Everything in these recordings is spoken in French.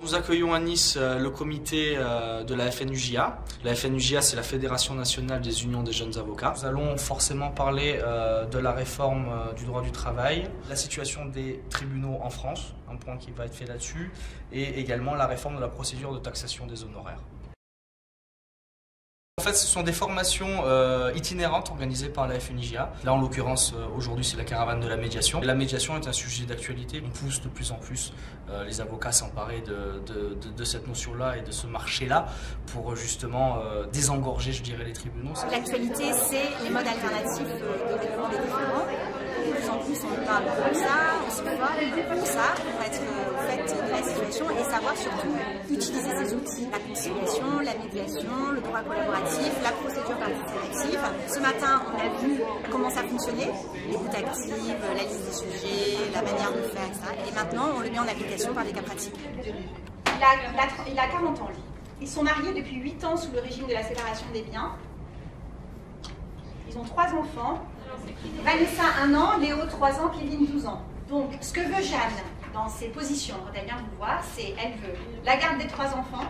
Nous accueillons à Nice le comité de la FNUJA. La FNUJA, c'est la Fédération nationale des unions des jeunes avocats. Nous allons forcément parler de la réforme du droit du travail, la situation des tribunaux en France, un point qui va être fait là-dessus, et également la réforme de la procédure de taxation des honoraires. En fait, ce sont des formations itinérantes organisées par la FNUJA. Là, en l'occurrence, aujourd'hui, c'est la caravane de la médiation. Et la médiation est un sujet d'actualité. On pousse de plus en plus les avocats à s'emparer de cette notion-là et de ce marché-là pour justement désengorger, je dirais, les tribunaux. L'actualité, c'est les modes alternatifs de règlement des différends. De plus en plus, on parle de ça, on se forme pour ça, pour être au fait de la situation et savoir surtout utiliser ces outils. La conciliation, la médiation, le droit collaboratif, la procédure participative. Ce matin, on a vu comment ça fonctionnait, l'écoute active, la liste des sujets, la manière de faire, etc. Et maintenant, on le met en application par des cas pratiques. Il a 40 ans, lui. Ils sont mariés depuis 8 ans sous le régime de la séparation des biens. Ils ont 3 enfants. Vanessa, 1 an, Léo, 3 ans, Kevin, 12 ans. Donc, ce que veut Jeanne dans ses positions, quand elle vient vous voir, c'est elle veut la garde des 3 enfants,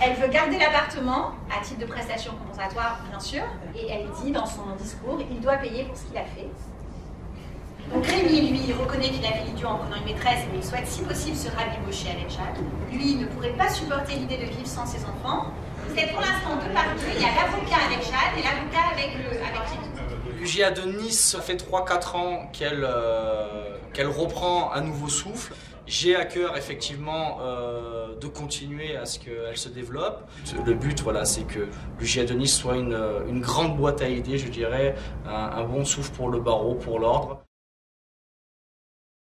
elle veut garder l'appartement, à titre de prestation compensatoire, bien sûr, et elle dit dans son discours, il doit payer pour ce qu'il a fait. Donc Rémi, lui, il reconnaît qu'il a fait l'idiot en prenant une maîtresse, mais il souhaite, si possible, se rabibocher avec Jeanne. Lui, il ne pourrait pas supporter l'idée de vivre sans ses enfants. C'est pour l'instant deux parties, il y a l'avocat avec Jeanne et l'avocat avec Kevin. L'UJA de Nice, ça fait 3-4 ans qu'elle reprend un nouveau souffle. J'ai à cœur effectivement de continuer à ce qu'elle se développe. Le but, voilà, c'est que l'UJA de Nice soit une grande boîte à idées, je dirais, un bon souffle pour le barreau, pour l'ordre.